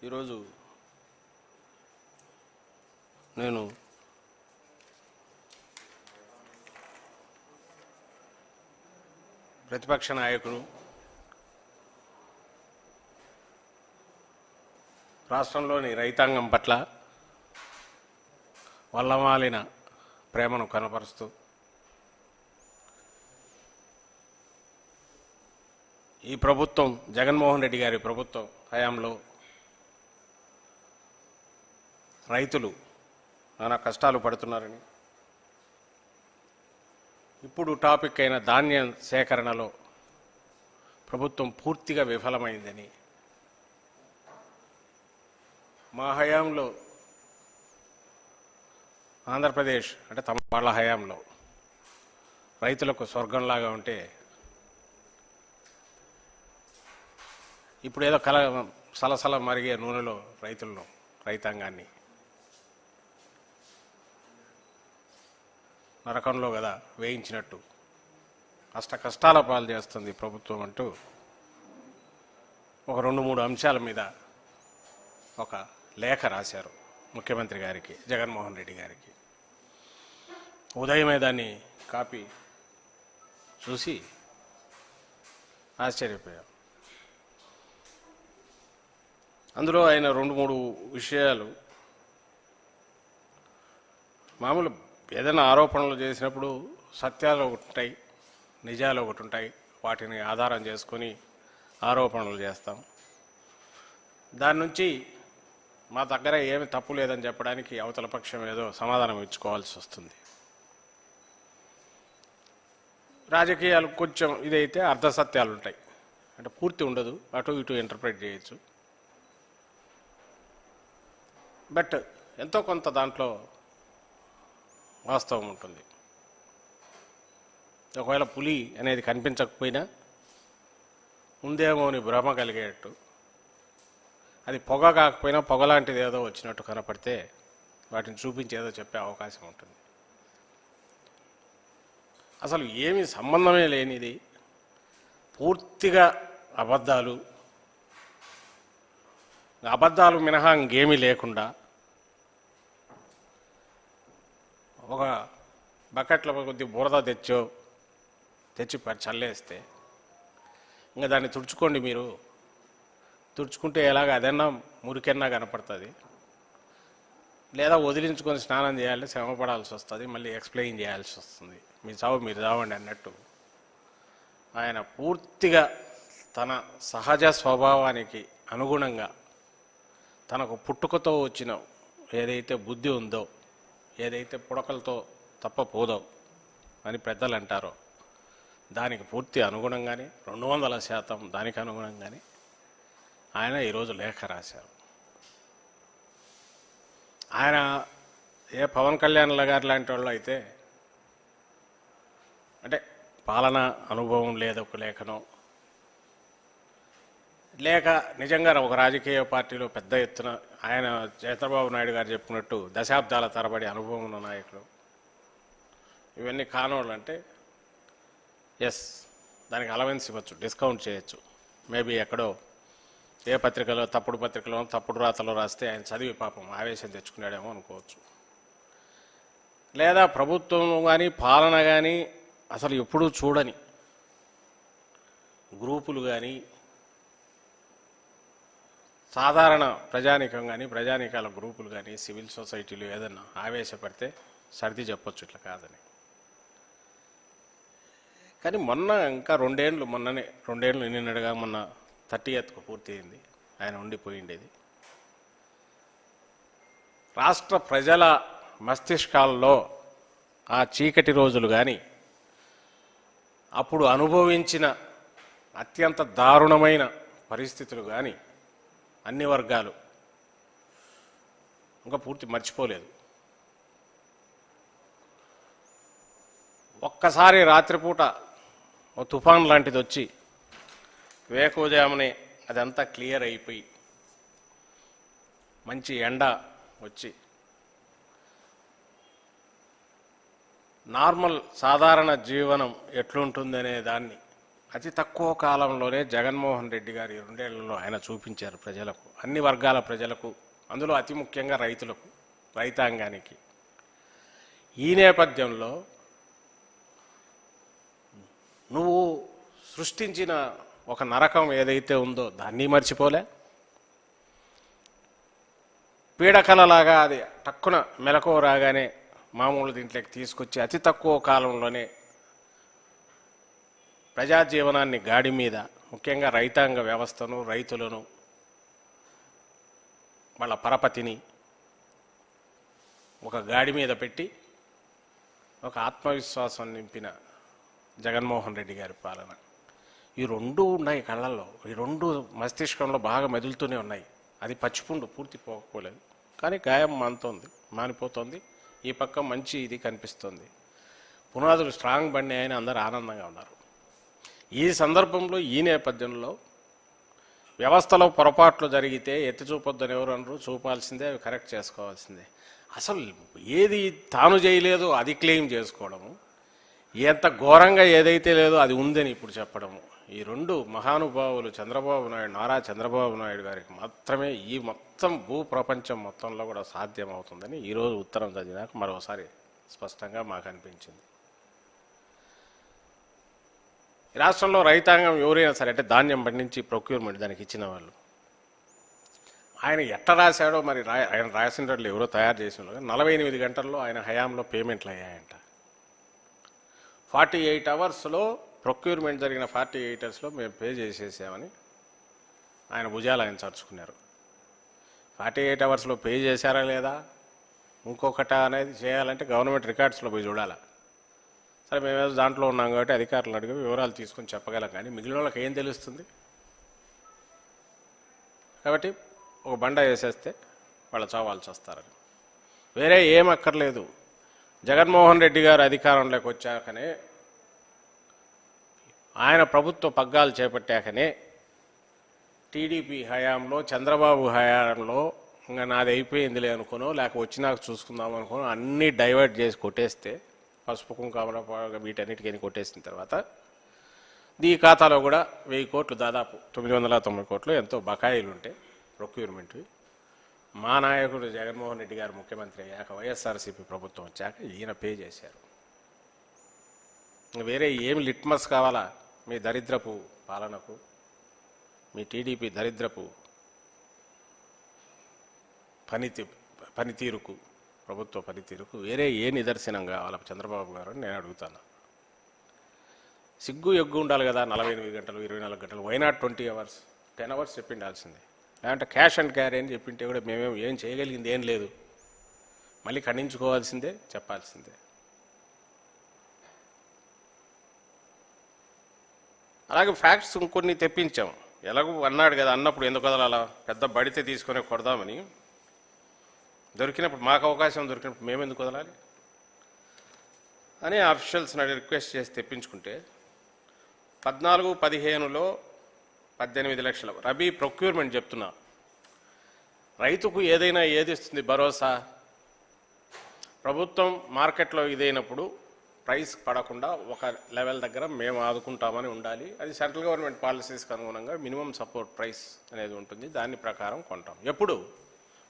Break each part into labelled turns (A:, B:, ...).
A: ఈరోజు నేను ప్రతిపక్ష నాయకుడు, రాష్ట్రంలోని రైతాంగం పట్ల వల్లమాలిన ప్రేమను కనపరుస్తూ ఈ ప్రభుత్వం జగన్మోహన్ రెడ్డి గారి ప్రభుత్వం హయాంలో రైతులు నానా కష్టాలు పడుతున్నారని, ఇప్పుడు టాపిక్ అయిన ధాన్యం సేకరణలో ప్రభుత్వం పూర్తిగా విఫలమైందని, మా హయాంలో ఆంధ్రప్రదేశ్ అంటే తమ వాళ్ళ హయాంలో రైతులకు స్వర్గంలాగా ఉంటే ఇప్పుడు ఏదో సలసల మరిగే నూనెలో రైతాంగాన్ని నరకంలో కదా వేయించినట్టు కష్టాల పాలు చేస్తుంది ప్రభుత్వం అంటూ ఒక 2-3 అంశాల మీద ఒక లేఖ రాశారు ముఖ్యమంత్రి గారికి, జగన్మోహన్ రెడ్డి గారికి. ఉదయమే దాన్ని కాపీ చూసి ఆశ్చర్యపోయాం. అందులో ఆయన 2-3 విషయాలు, మామూలు ఏదైనా ఆరోపణలు చేసినప్పుడు సత్యాలు ఒకటి ఉంటాయి, నిజాలు ఒకటి ఉంటాయి, వాటిని ఆధారం చేసుకొని ఆరోపణలు చేస్తాం. దాని నుంచి మా దగ్గర ఏమి తప్పు లేదని చెప్పడానికి అవతల పక్షం ఏదో సమాధానం ఇచ్చుకోవాల్సి వస్తుంది. రాజకీయాలు కొంచెం ఇదైతే అర్ధసత్యాలు ఉంటాయి, అంటే పూర్తి ఉండదు, అటు ఇటు ఇంటర్ప్రిట్ చేయొచ్చు. బట్ ఎంతో కొంత దాంట్లో వాస్తవం ఉంటుంది. ఒకవేళ పులి అనేది కనిపించకపోయినా ఉందేమో అని భ్రమ కలిగేటట్టు, అది పొగ కాకపోయినా పొగలాంటిది ఏదో వచ్చినట్టు కనపడితే వాటిని చూపించి ఏదో చెప్పే అవకాశం ఉంటుంది. అసలు ఏమీ సంబంధమే లేనిది, పూర్తిగా అబద్ధాలు మినహా ఇంకేమీ లేకుండా ఒక బకెట్ల కొద్ది బురద తెచ్చి చల్లేస్తే ఇంకా దాన్ని తుడుచుకోండి. మీరు తుడుచుకుంటే ఎలాగ అదన్నా మురికెన్నా కనపడుతుంది, లేదా వదిలించుకొని స్నానం చేయాలి, శ్రమ పడాల్సి వస్తుంది, మళ్ళీ ఎక్స్ప్లెయిన్ చేయాల్సి వస్తుంది. మీ చావు మీరు చావండి అన్నట్టు ఆయన పూర్తిగా తన సహజ స్వభావానికి అనుగుణంగా తనకు పుట్టుకతో వచ్చిన ఏదైతే బుద్ధి ఉందో, ఏదైతే పుడకలతో తప్పపోదో అని పెద్దలు అంటారో దానికి పూర్తి అనుగుణంగానే 200% దానికి అనుగుణంగానే ఆయన ఈరోజు లేఖ రాశారు. ఆయన ఏ పవన్ కళ్యాణ్ గారు లాంటి వాళ్ళు అయితే, అంటే పాలన అనుభవం లేదు ఒక లేఖనం, లేక నిజంగా ఒక రాజకీయ పార్టీలో పెద్ద ఎత్తున ఆయన చంద్రబాబు నాయుడు గారు చెప్పినట్టు దశాబ్దాల తరబడి అనుభవం ఉన్న నాయకులు, ఇవన్నీ కానోళ్ళు అంటే ఎస్ దానికి అలవెన్స్ ఇవ్వచ్చు, డిస్కౌంట్ చేయొచ్చు. మేబీ ఎక్కడో ఏ పత్రికలో తప్పుడు పత్రికలో తప్పుడు రాతలో రాస్తే ఆయన చదివి పాపం ఆవేశం తెచ్చుకున్నాడేమో అనుకోవచ్చు. లేదా ప్రభుత్వం కానీ పాలన కానీ అసలు ఎప్పుడూ చూడని గ్రూపులు కానీ, సాధారణ ప్రజానీకం కానీ, ప్రజానీకాల గ్రూపులు కానీ, సివిల్ సొసైటీలు ఏదన్నా ఆవేశపడితే సర్ది చెప్పొచ్చు ఇట్లా కాదని. కానీ మొన్న ఇంకా 2 ఏళ్ళు, మొన్ననే 2 ఏళ్ళు నిన్నడుగా మొన్న 30th పూర్తి అయింది ఆయన ఉండిపోయిండేది. రాష్ట్ర ప్రజల మస్తిష్కాల్లో ఆ చీకటి రోజులు కానీ, అప్పుడు అనుభవించిన అత్యంత దారుణమైన పరిస్థితులు కానీ అన్ని వర్గాలు ఇంకా పూర్తి మర్చిపోలేదు. ఒక్కసారి రాత్రిపూట ఓ తుఫాన్ లాంటిది వచ్చి వేకోజామునే అదంతా క్లియర్ అయిపోయి మంచి ఎండ వచ్చి నార్మల్ సాధారణ జీవనం ఎట్లుంటుందనే దాన్ని అతి తక్కువ కాలంలోనే జగన్మోహన్ రెడ్డి గారు 2 ఏళ్లలో ఆయన చూపించారు ప్రజలకు, అన్ని వర్గాల ప్రజలకు, అందులో అతి ముఖ్యంగా రైతులకు, రైతాంగానికి. ఈ నేపథ్యంలో నువ్వు సృష్టించిన ఒక నరకం ఏదైతే ఉందో దాన్ని మర్చిపోలే. పీడకలలాగా అది టక్కున మెలకువ రాగానే మామూలు దీంట్లోకి తీసుకొచ్చి అతి తక్కువ కాలంలోనే ప్రజా జీవనాన్ని గాడి మీద, ముఖ్యంగా రైతాంగ వ్యవస్థను, రైతులను, వాళ్ళ పరపతిని ఒక గాడి మీద పెట్టి ఒక ఆత్మవిశ్వాసం నింపిన జగన్మోహన్ రెడ్డి గారి పాలన. ఈ రెండు ఉన్నాయి కళ్ళల్లో, ఈ రెండు మస్తిష్కంలో బాగా మెదులుతూనే ఉన్నాయి. అది పచ్చిపుండు పూర్తి పోకపోలేదు, కానీ గాయం మానిపోతుంది. ఈ పక్క మంచి ఇది కనిపిస్తుంది. పునాదులు స్ట్రాంగ్ బండి అని అందరూ ఆనందంగా ఉన్నారు. ఈ సందర్భంలో, ఈ నేపథ్యంలో వ్యవస్థలో పొరపాట్లు జరిగితే ఎత్తి చూపొద్దని ఎవరు అనరు, చూపాల్సిందే, అవి కరెక్ట్ చేసుకోవాల్సిందే. అసలు ఏది తాను చేయలేదో అది క్లెయిమ్ చేసుకోవడము, ఎంత ఘోరంగా ఏదైతే లేదో అది ఉందని ఇప్పుడు చెప్పడము, ఈ రెండు మహానుభావులు నారా చంద్రబాబు నాయుడు గారికి మాత్రమే ఈ మొత్తం భూప్రపంచం మొత్తంలో కూడా సాధ్యమవుతుందని ఈరోజు ఉత్తరం చదివినాక మరోసారి స్పష్టంగా మాకు అనిపించింది. ఈ రాష్ట్రంలో రైతాంగం ఎవరైనా సరే, అంటే ధాన్యం పండించి ప్రొక్యూర్మెంట్ దానికి ఇచ్చిన వాళ్ళు, ఆయన ఎట్లా రాశాడో మరి, ఆయన రాసినట్లు ఎవరో తయారు చేసిన 48 గంటల్లో ఆయన హయాంలో పేమెంట్లు అయ్యాయంట. 48 అవర్స్లో ప్రొక్యూర్మెంట్ జరిగిన 48 అవర్స్లో మేము పే చేసేసామని ఆయన భుజాలు ఆయన చర్చుకున్నారు. 48 అవర్స్లో పే చేశారా లేదా ఇంకొకట అనేది చేయాలంటే గవర్నమెంట్ రికార్డ్స్లో పోయి చూడాలి. సరే, మేమేదో దాంట్లో ఉన్నాం కాబట్టి అధికారులు అడిగి వివరాలు తీసుకొని చెప్పగలం, కానీ మిగిలిన వాళ్ళకి ఏం తెలుస్తుంది? కాబట్టి ఒక బండ వేసేస్తే వాళ్ళ చావాల్సి వస్తారని వేరే ఏం అక్కర్లేదు. జగన్మోహన్ రెడ్డి గారు అధికారంలోకి వచ్చాకనే, ఆయన ప్రభుత్వ పగ్గాలు చేపట్టాకనే, టీడీపీ హయాంలో, చంద్రబాబు హయాంలో ఇంకా నాది అయిపోయిందిలే అనుకునో, లేక వచ్చినాక చూసుకుందాం అనుకునో అన్నీ డైవర్ట్ చేసి కొట్టేస్తే, పసుపు కుంకామల వీటన్నిటికీ కొట్టేసిన తర్వాత ఈ ఖాతాలో కూడా 1000 కోట్లు, దాదాపు 990 కోట్లు ఎంతో బకాయిలు ఉంటే ప్రొక్యూర్మెంట్వి, మా నాయకుడు జగన్మోహన్ రెడ్డి గారు ముఖ్యమంత్రి అయ్యాక, వైఎస్ఆర్సీపీ ప్రభుత్వం వచ్చాక ఈయన పే చేశారు. వేరే ఏమి లిట్మస్ కావాలా మీ దరిద్రపు పాలనకు, మీ టీడీపీ దరిద్రపు పనితీరుకు, ప్రభుత్వ పనితీరుకు వేరే ఏ నిదర్శనం కావాలా చంద్రబాబు గారు అని నేను అడుగుతాను. సిగ్గు ఎగ్గు ఉండాలి కదా. 48 గంటలు, 24 గంటలు, వై నాట్ 20 అవర్స్, 10 అవర్స్ చెప్పిండాల్సిందే. లేదంటే క్యాష్ అండ్ క్యారీ అని చెప్పింటే కూడా మేమేం ఏం చేయగలిగింది ఏం లేదు, మళ్ళీ ఖండించుకోవాల్సిందే, చెప్పాల్సిందే. అలాగే ఫ్యాక్ట్స్ ఇంకొన్ని తెప్పించాం. ఎలాగో అన్నాడు కదా, అన్నప్పుడు ఎందుకు వదలాలా, పెద్ద బడితే తీసుకొని కొడదామని, దొరికినప్పుడు మాకు అవకాశం దొరికినప్పుడు మేమెందుకు వదలాలి అని అఫీషియల్స్ని రిక్వెస్ట్ చేసి తెప్పించుకుంటే 14-15లో 18 లక్షలు రబీ ప్రొక్యూర్మెంట్ చెప్తున్నా. రైతుకు ఏదైనా ఏది ఇస్తుంది భరోసా? ప్రభుత్వం మార్కెట్లో ఇదైనప్పుడు ప్రైస్ పడకుండా ఒక లెవెల్ దగ్గర మేము ఆదుకుంటామని ఉండాలి. అది సెంట్రల్ గవర్నమెంట్ పాలసీస్కి అనుగుణంగా మినిమం సపోర్ట్ ప్రైస్ అనేది ఉంటుంది, దాని ప్రకారం కొంటాం. ఎప్పుడు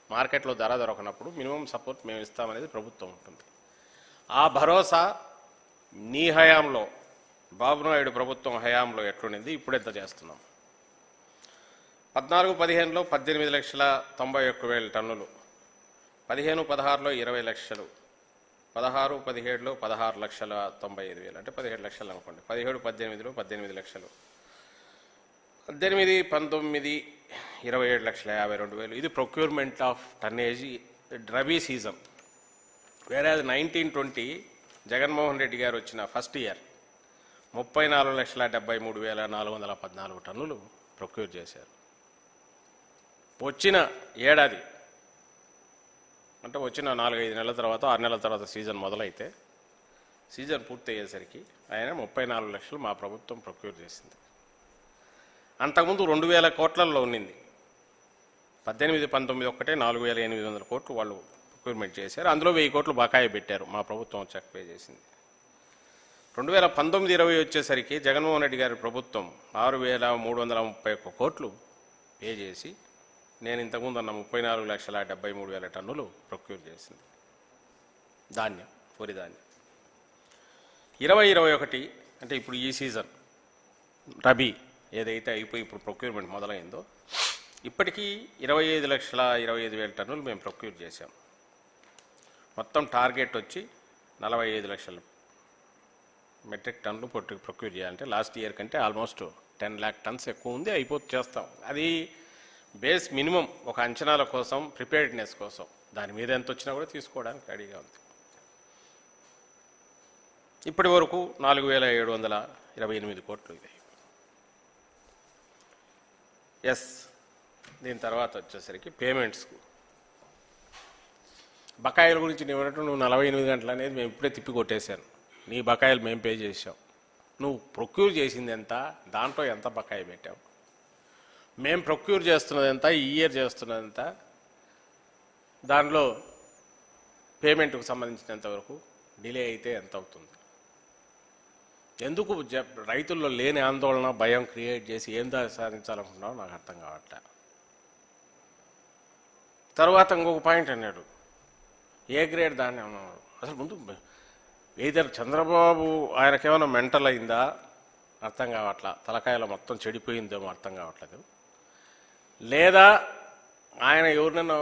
A: మార్కెట్లో ధర దొరకనప్పుడు మినిమం సపోర్ట్ మేము ఇస్తామనేది ప్రభుత్వం ఉంటుంది. ఆ భరోసా నీ హయాంలో, బాబునాయుడు ప్రభుత్వం హయాంలో ఎట్లుండింది, ఇప్పుడు ఎంత చేస్తున్నాం? 14-15లో 18,91,000 టన్నులు, 15-16లో 20 లక్షలు, 16-17లో 16,95,000, అంటే 17 లక్షలు అనుకోండి. 17-18లో 18 లక్షలు, 18-19 27,52,000. ఇది procurement of tonnage rabi season. వేరే 19-20 జగన్మోహన్ రెడ్డి గారు వచ్చిన ఫస్ట్ ఇయర్ 34,73,414 టన్నులు ప్రొక్యూర్ చేశారు. వచ్చిన ఏడాది, అంటే వచ్చిన 4-5 నెలల తర్వాత, 6 నెలల తర్వాత సీజన్ మొదలైతే, సీజన్ పూర్తి అయ్యేసరికి ఆయన 34 లక్షలు మా ప్రభుత్వం ప్రొక్యూర్ చేసింది. అంతకుముందు 2,000 కోట్లలో ఉన్నింది. 18-19 ఒక్కటే 4,800 కోట్లు వాళ్ళు ప్రొక్యూర్మెంట్ చేశారు. అందులో 1000 కోట్లు బకాయి పెట్టారు, మా ప్రభుత్వం చెక్ పే చేసింది. 2019-20 వచ్చేసరికి జగన్మోహన్ రెడ్డి గారి ప్రభుత్వం 6,331 కోట్లు పే చేసి నేను ఇంతకుముందు అన్న 34,73,000 టన్నులు ప్రొక్యూర్ చేసింది ధాన్యం, వరి ధాన్యం. 2021 అంటే ఇప్పుడు ఈ సీజన్ రబీ ఏదైతే అయిపోయి ఇప్పుడు ప్రొక్యూర్మెంట్ మొదలైందో ఇప్పటికీ 25,25,000 టన్నులు మేము ప్రొక్యూర్ చేశాం. మొత్తం టార్గెట్ వచ్చి 45 లక్షల మెట్రిక్ టన్నులు ప్రొక్యూర్ చేయాలంటే లాస్ట్ ఇయర్ కంటే ఆల్మోస్ట్ 10 lakh టన్స్ ఎక్కువ ఉంది. అయిపోతే చేస్తాం. అది బేస్ మినిమం ఒక అంచనాల కోసం, ప్రిపేర్డ్నెస్ కోసం. దాని మీద ఎంత వచ్చినా కూడా తీసుకోవడానికి రెడీగా ఉంది. ఇప్పటి వరకు 4,728 కోట్లు ఇది. ఎస్, దీని తర్వాత వచ్చేసరికి పేమెంట్స్కు బకాయిల గురించి నువ్వు 48 గంటలు అనేది మేము ఇప్పుడే తిప్పి కొట్టేశాను. నీ బకాయిలు మేము పే చేసాం. నువ్వు ప్రొక్యూర్ చేసింది ఎంత, దాంట్లో ఎంత బకాయి పెట్టావు, మేము ప్రొక్యూర్ చేస్తున్నది ఎంత, ఈ ఇయర్ చేస్తున్నది ఎంత, దానిలో పేమెంట్కు సంబంధించినంత వరకు డిలే అయితే ఎంత అవుతుంది, ఎందుకు రైతుల్లో లేని ఆందోళన, భయం క్రియేట్ చేసి ఏం సాధించాలనుకుంటున్నావు నాకు అర్థం కావట్లే. తర్వాత ఇంకొక పాయింట్ అన్నాడు, ఏ గ్రేడ్ దాన్ని అన్నాడు. అసలు ముందు ఏదైనా చంద్రబాబు ఆయనకేమైనా మెంటల్ అయిందా అర్థం కావట్లా, తలకాయలో మొత్తం చెడిపోయిందేమో అర్థం కావట్లేదు, లేదా ఆయన ఎవరినైనా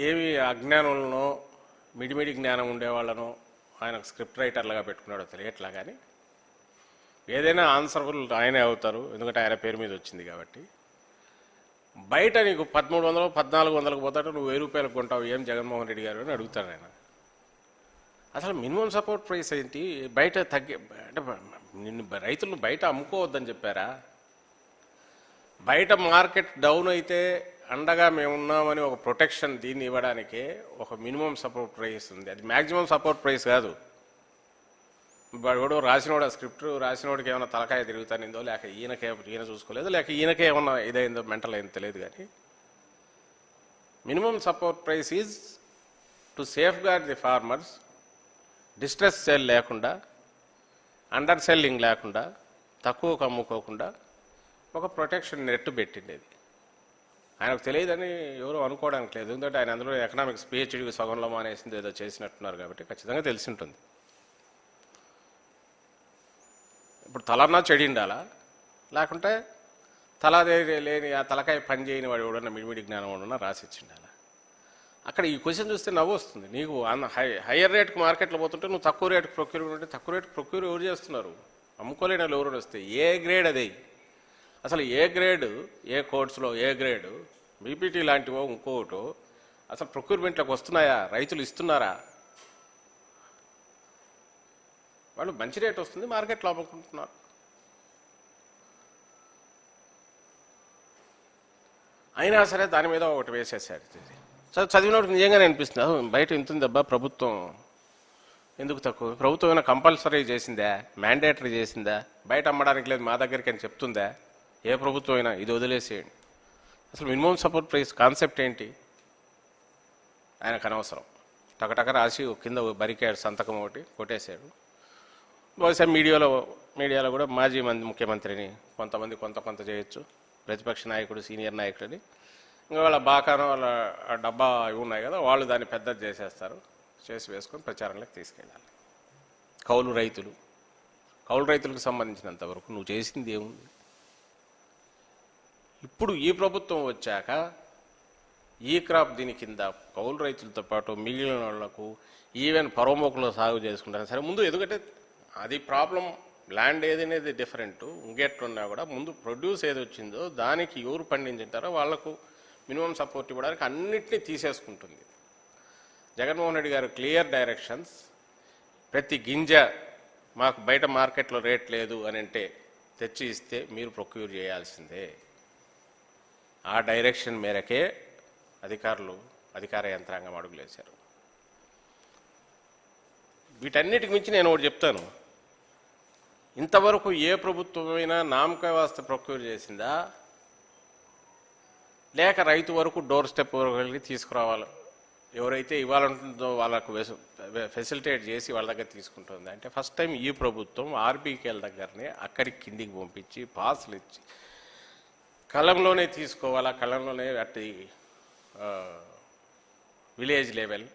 A: ఏమి అజ్ఞానులనో మిడిమిడి జ్ఞానం ఉండేవాళ్ళనో ఆయన స్క్రిప్ట్ రైటర్లుగా పెట్టుకున్నాడో తెలియట్లా. కానీ ఏదైనా ఆన్సరబుల్ ఆయనే అవుతారు, ఎందుకంటే ఆయన పేరు మీద వచ్చింది కాబట్టి. బయట నీకు 1,300, 1,400 పోతాడు, నువ్వు 1,000 రూపాయలకు కొంటావు, ఏం జగన్మోహన్ రెడ్డి గారు అని అడుగుతాడు ఆయన. అసలు మినిమం సపోర్ట్ ప్రైస్ ఏంటి? బయట అంటే నిన్ను రైతులను బయట అమ్ముకోవద్దని చెప్పారా? బయట మార్కెట్ డౌన్ అయితే అండగా మేమున్నామని ఒక ప్రొటెక్షన్ దీన్ని ఇవ్వడానికే ఒక మినిమం సపోర్ట్ ప్రైస్ ఉంది. అది మ్యాక్సిమం సపోర్ట్ ప్రైస్ కాదు. వాడు రాసినోడు, ఆ స్క్రిప్ట్ రాసినోడికి ఏమైనా తలకాయ తిరుగుతానిందో, లేక ఈయన చూసుకోలేదు, లేక ఈయనకే ఏమన్నా ఇదైందో, మెంటల్ అయిందో తెలియదు. కానీ minimum support price is to safeguard the farmers, distress sale లేకుండా, అండర్ సెల్లింగ్ లేకుండా, తక్కువకు అమ్ముకోకుండా ఒక ప్రొటెక్షన్ నెట్ పెట్టిండేది. ఆయనకు తెలియదని ఎవరు అనుకోవడానికి లేదు, ఎందుకంటే ఆయన అందులో ఎకనామిక్స్ పిహెచ్డీ సగంలో మానేసింది ఏదో చేసినట్టున్నారు కాబట్టి ఖచ్చితంగా తెలిసి ఉంటుంది. ఇప్పుడు తలన్నా చెడిండాలా, లేకుంటే తలాదే లేని ఆ తలకాయ పని చేయని వాడు ఎవడన్నా మిడిమిడి జ్ఞానం ఉండన్నా రాసిచ్చిండాలా? అక్కడ ఈ క్వశ్చన్ చూస్తే నవ్వు వస్తుంది. నీకు హయ్యర్ రేట్కి మార్కెట్లో పోతుంటే నువ్వు తక్కువ రేటుకి ప్రొక్యూర్ ఉంటే, తక్కువ రేటుకి ప్రొక్యూర్ ఎవరు చేస్తున్నారు? అమ్ముకోలేని వాళ్ళు ఎవరు వస్తే ఏ గ్రేడ్ అది? అసలు ఏ గ్రేడ్, ఏ కోర్ట్స్లో ఏ గ్రేడు, బీపీటీ లాంటివో ఇంకోటో అసలు ప్రొక్యూర్మెంట్లోకి వస్తున్నాయా? రైతులు ఇస్తున్నారా? వాళ్ళు మంచి రేట్ వస్తుంది, మార్కెట్లో అమ్ముకుంటున్నారు. అయినా సరే దాని మీద ఒకటి వేసేసారు. చదివినోడికి నిజంగానే అనిపిస్తుంది, బయట ఇంతుందబ్బా ప్రభుత్వం ఎందుకు తక్కువ? ప్రభుత్వం ఏమైనా కంపల్సరీ చేసిందా, మ్యాండేటరీ చేసిందా? బయట అమ్మడానికి లేదు మా దగ్గరికి అని చెప్తుందా? ఏ ప్రభుత్వం అయినా ఇది వదిలేసేయండి. అసలు మినిమం సపోర్ట్ ప్రైస్ కాన్సెప్ట్ ఏంటి? ఆయనకు అనవసరం. టకటక రాసి కింద బరికాడు సంతకం ఒకటి కొట్టేశాడు. బహుశా మీడియాలో కూడా మాజీ ముఖ్యమంత్రిని కొంతమంది కొంత చేయొచ్చు, ప్రతిపక్ష నాయకుడు, సీనియర్ నాయకుడిని, ఇంకా వాళ్ళ బాకానో వాళ్ళ డబ్బా ఇవి ఉన్నాయి కదా, వాళ్ళు దాన్ని పెద్దది చేసేస్తారు, చేసి వేసుకొని ప్రచారంలోకి తీసుకెళ్ళాలి. కౌలు రైతులకు సంబంధించినంత వరకు నువ్వు చేసింది ఏముంది? ఇప్పుడు ఈ ప్రభుత్వం వచ్చాక ఈ క్రాప్ దీని కింద కౌలు రైతులతో పాటు మిగిలిన వాళ్లకు ఈవెన్ పరోమోకులో సాగు చేసుకుంటారు సరే. ముందు ఎందుకంటే అది ప్రాబ్లం, ల్యాండ్ ఏదనేది డిఫరెంట్, ఇంకెట్లున్నా కూడా ముందు ప్రొడ్యూస్ ఏది వచ్చిందో దానికి ఎవరు పండించుంటారో వాళ్లకు మినిమం సపోర్ట్ ఇవ్వడానికి అన్నిటినీ తీసేసుకుంటుంది. జగన్మోహన్ రెడ్డి గారు క్లియర్ డైరెక్షన్స్, ప్రతి గింజ మాకు బయట మార్కెట్లో రేట్ లేదు అని అంటే తెచ్చి ఇస్తే మీరు ప్రొక్యూర్ చేయాల్సిందే. ఆ డైరెక్షన్ మేరకే అధికార యంత్రాంగం అడుగులేశారు. వీటన్నిటికి మించి నేను ఒకటి చెప్తాను, ఇంతవరకు ఏ ప్రభుత్వమైనా నామక వ్యవస్థ ప్రొక్యూర్ చేసిందా, లేక రైతు వరకు డోర్ స్టెప్ వరకు వెళ్ళి తీసుకురావాలి ఎవరైతే ఇవ్వాలంటుందో వాళ్ళకు ఫెసిలిటేట్ చేసి వాళ్ళ దగ్గర తీసుకుంటుంది. అంటే ఫస్ట్ టైం ఈ ప్రభుత్వం ఆర్బీకేల దగ్గరనే అక్కడికి కిందికి పంపించి పాసులు ఇచ్చి కలంలోనే తీసుకోవాలా, కలంలోనే అట్టి విలేజ్ లెవెల్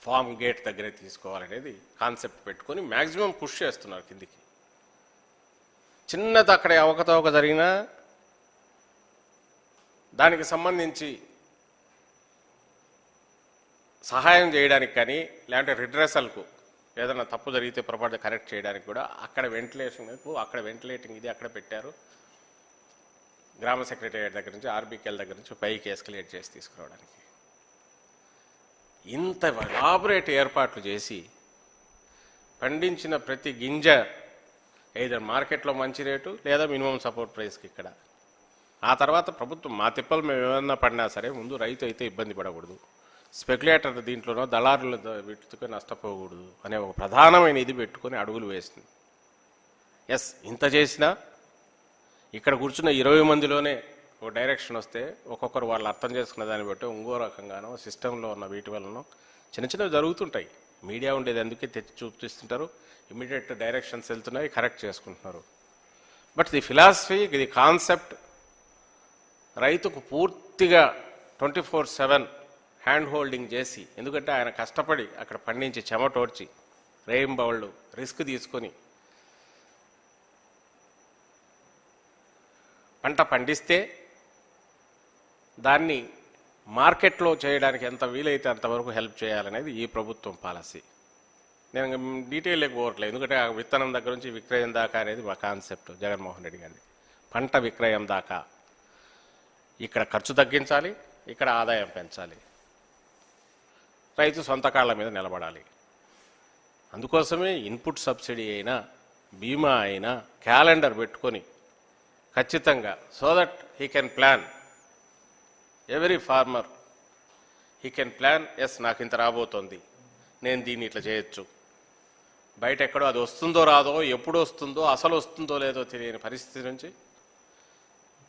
A: ఫామ్ గేట్ దగ్గరే తీసుకోవాలనేది కాన్సెప్ట్ పెట్టుకొని మ్యాక్సిమం పుష్ చేస్తున్నారు కిందికి. చిన్నది అక్కడ అవకతవక జరిగినా దానికి సంబంధించి సహాయం చేయడానికి కానీ, లేదంటే రిడ్రెసల్కు ఏదైనా తప్పు జరిగితే పొరపాటు కరెక్ట్ చేయడానికి కూడా అక్కడ వెంటిలేటింగ్ ఇది అక్కడ పెట్టారు. గ్రామ సెక్రటేరియట్ దగ్గర నుంచి ఆర్బీకేల దగ్గర నుంచి పైకి ఎస్కలేట్ చేసి తీసుకురావడానికి ఇంత ఎలాబొరేట్ ఏర్పాట్లు చేసి పండించిన ప్రతి గింజ ఏదో మార్కెట్లో మంచి రేటు లేదా మినిమం సపోర్ట్ ప్రైస్కి ఇక్కడ. ఆ తర్వాత ప్రభుత్వం మా తిప్పలు మేము ఏమన్నా పడినా సరే ముందు రైతు అయితే ఇబ్బంది పడకూడదు, స్పెక్యులేటర్ దీంట్లోనో దళారుల వీటితో నష్టపోకూడదు అనే ఒక ప్రధానమైన ఇది పెట్టుకొని అడుగులు వేసింది. ఎస్, ఇంత చేసినా ఇక్కడ కూర్చున్న 20 మందిలోనే ఒక డైరెక్షన్ వస్తే ఒక్కొక్కరు వాళ్ళు అర్థం చేసుకున్న దాన్ని బట్టి ఇంకో రకంగానో సిస్టంలో ఉన్న వీటి వలన చిన్నవి జరుగుతుంటాయి. మీడియా ఉండేది అందుకే తెచ్చి చూపిస్తుంటారు, ఇమీడియట్ డైరెక్షన్స్ వెళ్తున్నాయి, కరెక్ట్ చేసుకుంటున్నారు. But the philosophy, the concept రైతుకు పూర్తిగా 24/7 హ్యాండ్ హోల్డింగ్ చేసి, ఎందుకంటే ఆయన కష్టపడి అక్కడ పండించి చెమటోడ్చి రేయింబవళ్ళు రిస్క్ తీసుకొని పంట పండిస్తే దాన్ని మార్కెట్లో చేయడానికి ఎంత వీలైతే అంతవరకు హెల్ప్ చేయాలనేది ఈ ప్రభుత్వం పాలసీ. నేను డీటెయిల్లోకి పోవట్లేదు, ఎందుకంటే ఆ విత్తనం దగ్గర నుంచి విక్రయం దాకా అనేది మా కాన్సెప్ట్ జగన్మోహన్ రెడ్డి గారిది. పంట విక్రయం దాకా ఇక్కడ ఖర్చు తగ్గించాలి, ఇక్కడ ఆదాయం పెంచాలి, రైతు సొంత కాళ్ళ మీద నిలబడాలి. అందుకోసమే ఇన్పుట్ సబ్సిడీ అయినా బీమా అయినా క్యాలెండర్ పెట్టుకొని ఖచ్చితంగా, so that he can plan, every farmer he can plan, yes నాకు ఇంత రాబోతోంది, నేను దీన్ని ఇట్లా చేయొచ్చు. బయట ఎక్కడో అది వస్తుందో రాదో, ఎప్పుడు వస్తుందో, అసలు వస్తుందో లేదో తెలియని పరిస్థితి నుంచి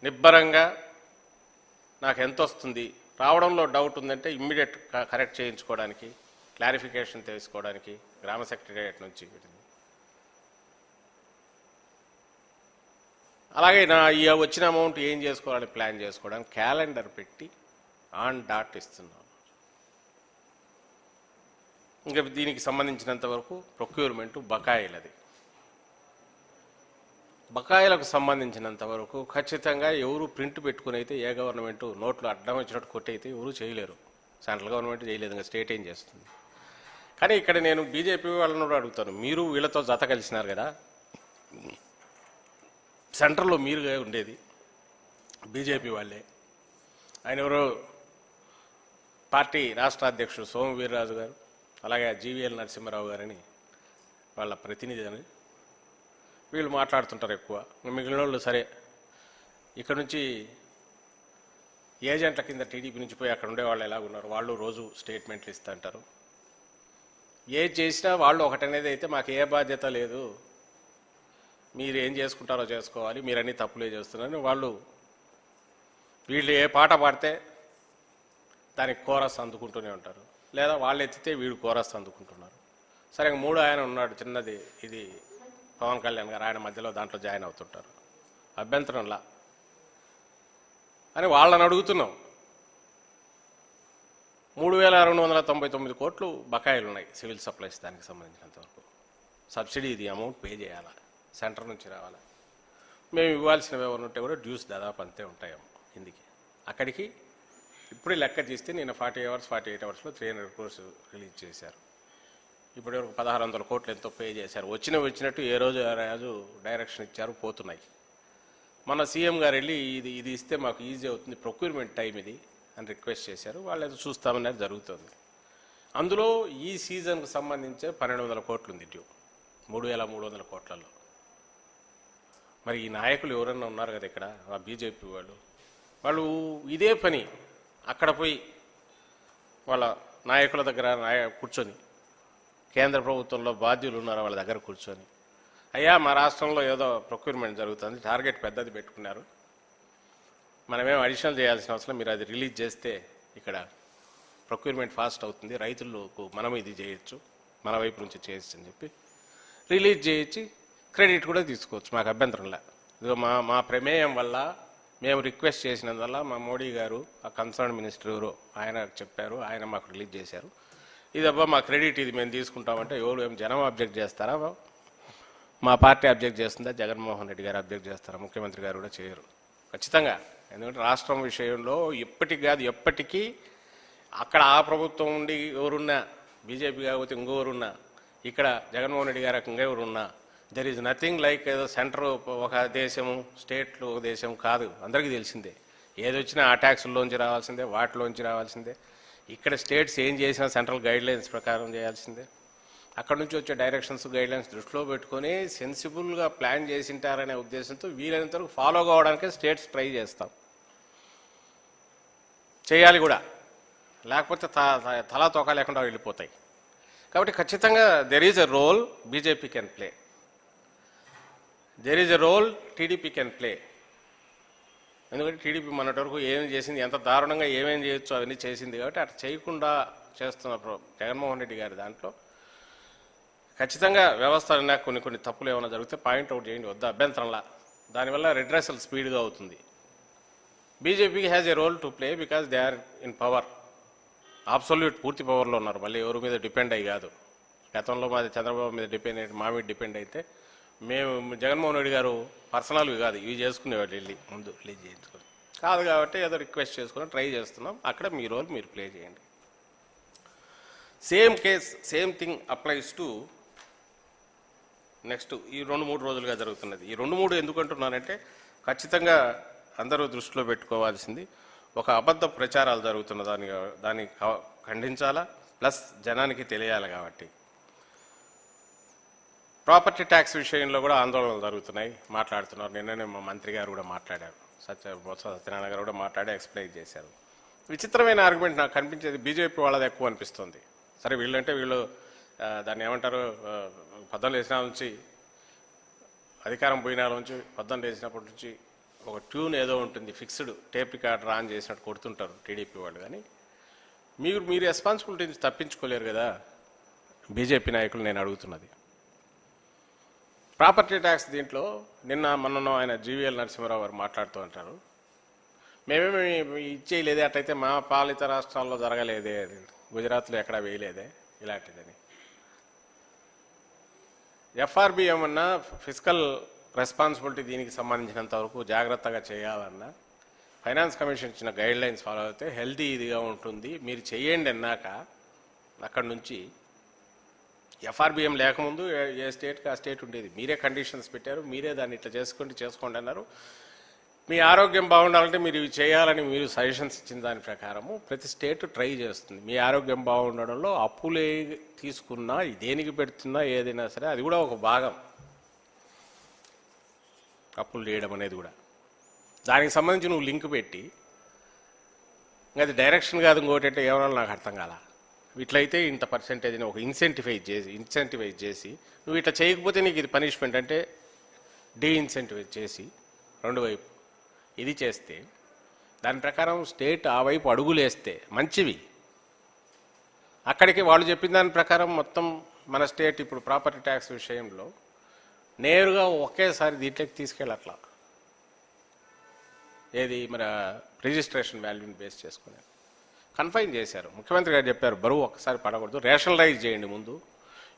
A: నిబ్బరంగా నాకు ఎంత వస్తుంది, రావడంలో డౌట్ ఉందంటే ఇమ్మీడియట్ కరెక్ట్ చేయించుకోవడానికి, క్లారిఫికేషన్ తెలుసుకోవడానికి గ్రామ సెక్రటేరియట్ నుంచి అలాగే ఈ వచ్చిన అమౌంట్ ఏం చేసుకోవాలని ప్లాన్ చేసుకోవడానికి క్యాలెండర్ పెట్టి ఆన్ డాట్ ఇస్తున్నాం. ఇంకా దీనికి సంబంధించినంత వరకు ప్రొక్యూర్మెంట్ బకాయిలది. బకాయిలకు సంబంధించినంత వరకు ఖచ్చితంగా ఎవరు ప్రింట్ పెట్టుకుని అయితే ఏ గవర్నమెంట్ నోట్లు అడ్డం వచ్చినట్టు కొట్టయితే ఎవరు చేయలేరు. సెంట్రల్ గవర్నమెంట్ చేయలేదు, ఇంకా స్టేట్ ఏం చేస్తుంది. కానీ ఇక్కడ నేను బీజేపీ వాళ్ళని కూడా అడుగుతాను, మీరు వీళ్ళతో జత కలిసినారు కదా, సెంటర్లో మీరుగా ఉండేది బీజేపీ వాళ్ళే. ఆయన ఎవరో పార్టీ రాష్ట్ర అధ్యక్షుడు సోము వీర్రాజు గారు, అలాగే జీవీఎల్ నరసింహారావు గారని వాళ్ళ ప్రతినిధి అని వీళ్ళు మాట్లాడుతుంటారు ఎక్కువ. మిగిలిన వాళ్ళు సరే ఇక్కడ నుంచి ఏజెంట్ల కింద టీడీపీ నుంచి పోయి అక్కడ ఉండేవాళ్ళు ఎలాగున్నారు, వాళ్ళు రోజు స్టేట్మెంట్లు ఇస్తుంటారు. ఏది చేసినా వాళ్ళు ఒకటనేది అయితే మాకు ఏ బాధ్యత లేదు, మీరు ఏం చేసుకుంటారో చేసుకోవాలి, మీరు అన్ని తప్పులే చేస్తున్నారని వీళ్ళు ఏ పాట పాడితే దానికి కోరస్ అందుకుంటూనే ఉంటారు, లేదా వాళ్ళు ఎత్తితే వీడు కోరస్ అందుకుంటున్నారు. సరే మూడు ఆయన ఉన్నాడు చిన్నది, ఇది పవన్ కళ్యాణ్ గారు, ఆయన మధ్యలో దాంట్లో జాయిన్ అవుతుంటారు, అభ్యంతరంలా అని వాళ్ళని అడుగుతున్నాం. 3,299 కోట్లు బకాయిలు ఉన్నాయి సివిల్ సప్లైస్, దానికి సంబంధించినంతవరకు సబ్సిడీ ఇది అమౌంట్ పే చేయాలా, సెంటర్ నుంచి రావాలా. మేము ఇవ్వాల్సినవి ఎవరు ఉంటే కూడా డ్యూస్ దాదాపు అంతే ఉంటాయేమో కిందికి. అక్కడికి ఇప్పుడే లెక్క తీస్తే నేను 48 అవర్స్లో 300 crores రిలీజ్ చేశారు. ఇప్పుడు 1,600 కోట్లు ఎంతో పే చేశారు. వచ్చినట్టు ఏ రోజు డైరెక్షన్ ఇచ్చారు, పోతున్నాయి. మన సీఎం గారు వెళ్ళి ఇది ఇస్తే మాకు ఈజీ అవుతుంది, ప్రొక్యూర్మెంట్ టైం ఇది అని రిక్వెస్ట్ చేశారు. వాళ్ళు ఏదో చూస్తామనేది జరుగుతుంది. అందులో ఈ సీజన్కు సంబంధించే 1,200 కోట్లు ఉంది డ్యూ, 3,300 కోట్లలో. మరి ఈ నాయకులు ఎవరన్నా ఉన్నారు కదా ఇక్కడ, ఆ బీజేపీ వాళ్ళు ఇదే పని అక్కడ పోయి వాళ్ళ నాయకుల దగ్గర కూర్చొని, కేంద్ర ప్రభుత్వంలో బాధ్యులు ఉన్నారు వాళ్ళ దగ్గర కూర్చొని, అయ్యా మా రాష్ట్రంలో ఏదో ప్రొక్యూర్మెంట్ జరుగుతుంది, టార్గెట్ పెద్దది పెట్టుకున్నారు, మనమేం అడిషనల్ చేయాల్సిన అవసరం, మీరు అది రిలీజ్ చేస్తే ఇక్కడ ప్రొక్యూర్మెంట్ ఫాస్ట్ అవుతుంది, రైతులకు మనం ఇది చేయొచ్చు, మన వైపు నుంచి చేయొచ్చు అని చెప్పి రిలీజ్ చేయొచ్చు, క్రెడిట్ కూడా తీసుకోవచ్చు, మాకు అభ్యంతరంలా. ఇదిగో మా ప్రమేయం వల్ల, మేము రిక్వెస్ట్ చేసినందువల్ల మా మోడీ గారు, ఆ కన్సర్న్ మినిస్టర్ ఎవరో ఆయన చెప్పారు, ఆయన మాకు రిలీజ్ చేశారు, ఇదబ్బా మా క్రెడిట్, ఇది మేము తీసుకుంటామంటే ఎవరు ఏం జనం అబ్జెక్ట్ చేస్తారా, మా పార్టీ అబ్జెక్ట్ చేస్తుందా, జగన్మోహన్ రెడ్డి గారు అబ్జెక్ట్ చేస్తారా, ముఖ్యమంత్రి గారు కూడా చేయరు ఖచ్చితంగా. ఎందుకంటే రాష్ట్రం విషయంలో ఎప్పటికి కాదు ఎప్పటికీ అక్కడ ఆ ప్రభుత్వం ఉండి ఎవరున్నా, బీజేపీ కాకపోతే ఇంకెవరున్నా, ఇక్కడ జగన్మోహన్ రెడ్డి గారు ఇంకెవరున్నా, దెర్ ఈజ్ నథింగ్ లైక్ ఏదో సెంటర్ ఒక దేశము, స్టేట్లు ఒక దేశం కాదు, అందరికీ తెలిసిందే. ఏది వచ్చినా ఆ ట్యాక్సుల్లోంచి రావాల్సిందే, వాటిలోంచి రావాల్సిందే. ఇక్కడ స్టేట్స్ ఏం చేసినా సెంట్రల్ గైడ్లైన్స్ ప్రకారం చేయాల్సిందే. అక్కడ నుంచి వచ్చే డైరెక్షన్స్, గైడ్లైన్స్ దృష్టిలో పెట్టుకొని సెన్సిబుల్గా ప్లాన్ చేసింటారనే ఉద్దేశంతో వీలైనంత వరకు ఫాలో కావడానికే స్టేట్స్ ట్రై చేస్తాం, చేయాలి కూడా, లేకపోతే తలా తోక లేకుండా వెళ్ళిపోతాయి. కాబట్టి ఖచ్చితంగా there is a role BJP can play, there is a role TDP can play. ఎందుకంటే టీడీపీ మొన్నటి వరకు ఏం చేసింది, ఎంత దారుణంగా ఏమేం చేయొచ్చు అవన్నీ చేసింది. కాబట్టి అట్లా చేయకుండా చేస్తున్న జగన్మోహన్ రెడ్డి గారి దాంట్లో ఖచ్చితంగా వ్యవస్థ కొన్ని తప్పులు ఏమైనా జరిగితే పాయింట్అవుట్ చేయండి, వద్ద అభ్యంతరంలా. దానివల్ల రిడ్రెసల్ స్పీడ్గా అవుతుంది. బీజేపీకి has a role to play because they are in power, absolute పూర్తి పవర్లో ఉన్నారు. మళ్ళీ ఎవరి మీద డిపెండ్ అయ్యి కాదు. గతంలో మాది చంద్రబాబు మీద డిపెండ్ అయితే, మా మీద డిపెండ్ అయితే మేము జగన్మోహన్ రెడ్డి గారు పర్సనల్వి కాదు ఇవి చేసుకునేవాళ్ళు, వెళ్ళి ముందు రిలీజ్ చేయించుకొని కాదు. కాబట్టి ఏదో రిక్వెస్ట్ చేసుకుని ట్రై చేస్తున్నాం, అక్కడ మీ రోల్ మీరు ప్లే చేయండి. Same case same thing applies to next ఈ 2-3 రోజులుగా జరుగుతున్నది. ఈ 2-3 ఎందుకంటున్నానంటే ఖచ్చితంగా అందరూ దృష్టిలో పెట్టుకోవాల్సింది, ఒక అబద్ధ ప్రచారాలు జరుగుతున్న దాన్ని ఖండించాలా, ప్లస్ జనానికి తెలియాలి. కాబట్టి ప్రాపర్టీ ట్యాక్స్ విషయంలో కూడా ఆందోళనలు జరుగుతున్నాయి, మాట్లాడుతున్నారు. నిన్ననే మా మంత్రి గారు కూడా మాట్లాడారు, బొత్స సత్యనారాయణ గారు కూడా మాట్లాడి ఎక్స్ప్లెయిన్ చేశారు. విచిత్రమైన ఆర్గ్యుమెంట్ నాకు కనిపించేది బీజేపీ వాళ్ళది ఎక్కువ అనిపిస్తుంది. సరే వీళ్ళంటే వీళ్ళు దాన్ని ఏమంటారు, 18 వేసినాల నుంచి అధికారం పోయినాల నుంచి 18 వేసినప్పటి నుంచి ఒక ట్యూన్ ఏదో ఉంటుంది, ఫిక్స్డ్ టేప్ రికార్డర్ ఆన్ చేసినట్టు కొడుతుంటారు టీడీపీ వాళ్ళు. కానీ మీరు రెస్పాన్సిబిలిటీ నుంచి తప్పించుకోలేరు కదా బీజేపీ నాయకులు. నేను అడుగుతున్నది ప్రాపర్టీ ట్యాక్స్ దీంట్లో మొన్న ఆయన జీవీఎల్ నరసింహారావు గారు మాట్లాడుతూ అంటారు, మేమేమి ఇచ్చేయలేదే, అట్లయితే మా పాలిత రాష్ట్రాల్లో జరగలేదే, గుజరాత్లో ఎక్కడా వేయలేదే ఇలాంటిదని. ఎఫ్ఆర్బి ఏమన్నా ఫిజికల్ రెస్పాన్సిబిలిటీ దీనికి సంబంధించినంత వరకు జాగ్రత్తగా చేయాలన్నా ఫైనాన్స్ కమిషన్ ఇచ్చిన గైడ్ లైన్స్ ఫాలో అయితే హెల్తీ ఇదిగా ఉంటుంది. మీరు చేయండి అన్నాక అక్కడి నుంచి ఎఫ్ఆర్బిఎం లేకముందు ఏ స్టేట్కి ఆ స్టేట్ ఉండేది, మీరే కండిషన్స్ పెట్టారు, మీరే దాన్ని ఇట్లా చేసుకోండి అన్నారు. మీ ఆరోగ్యం బాగుండాలంటే మీరు ఇవి చేయాలని మీరు సజెషన్స్ ఇచ్చిన దాని ప్రకారము ప్రతి స్టేట్ ట్రై చేస్తుంది. మీ ఆరోగ్యం బాగుండడంలో అప్పులే తీసుకున్నా, దేనికి పెడుతున్నా ఏదైనా సరే అది కూడా ఒక భాగం, అప్పులు చేయడం అనేది కూడా. దానికి సంబంధించి నువ్వు లింక్ పెట్టి ఇంకా అది డైరెక్షన్ కాదు, ఇంకోటి అంటే ఏమన్నా నాకు అర్థం కాల. ఇట్లయితే ఇంత పర్సెంటేజ్ని ఒక ఇన్సెంటివైజ్ చేసి నువ్వు ఇట్లా చేయకపోతే నీకు ఇది పనిష్మెంట్ అంటే డీఇన్సెంటివైజ్ చేసి రెండు వైపు ఇది చేస్తే దాని ప్రకారం స్టేట్ ఆ వైపు అడుగులేస్తే మంచివి. అక్కడికి వాళ్ళు చెప్పిన దాని ప్రకారం మొత్తం మన స్టేట్ ఇప్పుడు ప్రాపర్టీ ట్యాక్స్ విషయంలో నేరుగా ఒకేసారి దీంట్లోకి తీసుకెళ్ళట్లా, ఏది మన రిజిస్ట్రేషన్ వాల్యూని బేస్ చేసుకుని కన్ఫైన్ చేశారు. ముఖ్యమంత్రి గారు చెప్పారు బరువు ఒక్కసారి పడకూడదు, రేషనలైజ్ చేయండి ముందు.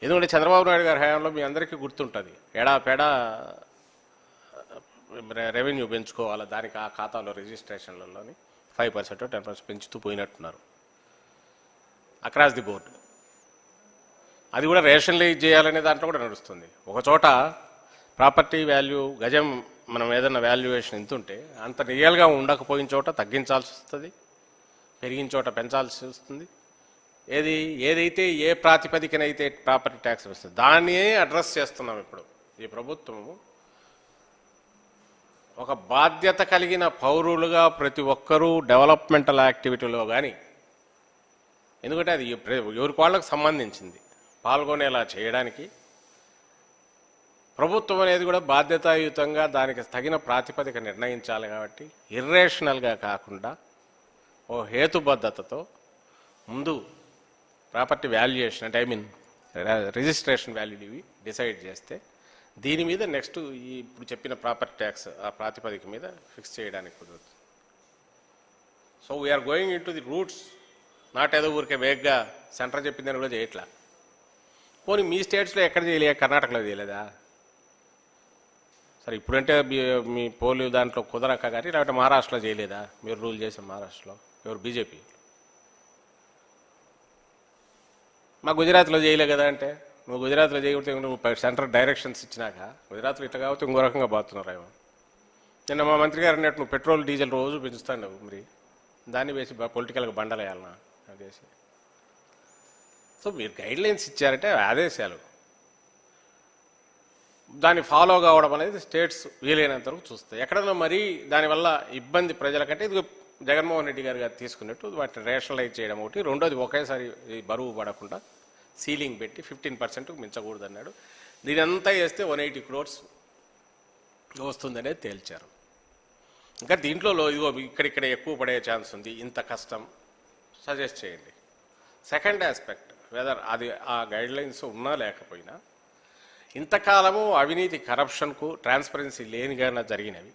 A: ఎందుకంటే చంద్రబాబు నాయుడు గారి హయాంలో మీ అందరికీ గుర్తుంటుంది, ఎడాపెడా రెవెన్యూ పెంచుకోవాలి, దానికి ఆ ఖాతాలో రిజిస్ట్రేషన్లలోని 5% 10% పెంచుతూ పోయినట్టున్నారు అక్రాస్ ది బోర్డు. అది కూడా రేషనలైజ్ చేయాలనే దాంట్లో కూడా నడుస్తుంది. ఒకచోట ప్రాపర్టీ వాల్యూ గజం మనం ఏదైనా వాల్యుయేషన్ ఎంత ఉంటే అంత రియల్గా ఉండకపోయిన చోట తగ్గించాల్సి వస్తుంది, పెరిగిన చోట పెంచాల్సి వస్తుంది. ఏదైతే ఏ ప్రాతిపదికనైతే ప్రాపర్టీ ట్యాక్స్ వస్తుంది దాన్ని అడ్రస్ చేస్తున్నాం ఇప్పుడు ఈ ప్రభుత్వము. ఒక బాధ్యత కలిగిన పౌరులుగా ప్రతి ఒక్కరూ డెవలప్మెంటల్ యాక్టివిటీలో కానీ, ఎందుకంటే అది ఎవరికి వాళ్ళకు సంబంధించింది, పాల్గొనేలా చేయడానికి ప్రభుత్వం అనేది కూడా బాధ్యతాయుతంగా దానికి తగిన ప్రాతిపదిక నిర్ణయించాలి. కాబట్టి ఇర్రేషనల్గా కాకుండా ఓ హేతుబద్ధతతో ముందు ప్రాపర్టీ వాల్యుయేషన్ అంటే రిజిస్ట్రేషన్ వాల్యూ ఇవి డిసైడ్ చేస్తే దీని మీద నెక్స్ట్ ఈ ఇప్పుడు చెప్పిన ప్రాపర్టీ ట్యాక్స్ ఆ ప్రాతిపదిక మీద ఫిక్స్ చేయడానికి కుదురుతుంది. So we're going into the roots, not ఏదో ఊరికే వేగ్గా సెంటర్ చెప్పిందని కూడా చేయట్లా. పోనీ మీ స్టేట్స్లో ఎక్కడ చేయలే, కర్ణాటకలో చేయలేదా? సరే ఇప్పుడంటే మీ పోలు దాంట్లో కుదరక కానీ లేకపోతే మహారాష్ట్రలో చేయలేదా? మీరు రూల్ చేసిన మహారాష్ట్రలో ఎవరు బీజేపీ? మా గుజరాత్లో చేయలే కదా అంటే నువ్వు గుజరాత్లో చేయకపోతే నువ్వు సెంటర్ డైరెక్షన్స్ ఇచ్చినాక గుజరాత్లో ఇట్లా కాబట్టి ఇంకో రకంగా బాగుతున్నారు ఏమో. నిన్న మా మంత్రి గారు అన్నట్టు నువ్వు పెట్రోల్ డీజిల్ రోజు పెంచుతాను మరి దాన్ని వేసి పొలిటికల్గా బండలేయాలన్నా అదేసి. సో మీరు గైడ్ లైన్స్ ఇచ్చారంటే ఆదేశాలు దాన్ని ఫాలో కావడం అనేది స్టేట్స్ వీలైనంత వరకు చూస్తాయి. ఎక్కడన్నా మరీ దానివల్ల ఇబ్బంది ప్రజలకంటే ఇది జగన్మోహన్ రెడ్డి గారు తీసుకున్నట్టు వాటిని రేషనలైజ్ చేయడం ఒకటి, రెండోది ఒకేసారి బరువు పడకుండా సీలింగ్ పెట్టి 15% మించకూడదు అన్నాడు. దీని అంతా వేస్తే 180 crores వస్తుందనేది తేల్చారు. ఇంకా దీంట్లో ఇదిగో ఇక్కడిక్కడ ఎక్కువ పడే ఛాన్స్ ఉంది, ఇంత కష్టం సజెస్ట్ చేయండి. సెకండ్ ఆస్పెక్ట్ వెదర్ అది ఆ గైడ్ లైన్స్ ఉన్నా లేకపోయినా ఇంతకాలము అవినీతి కరప్షన్కు ట్రాన్స్పరెన్సీ లేనిగా జరిగినవి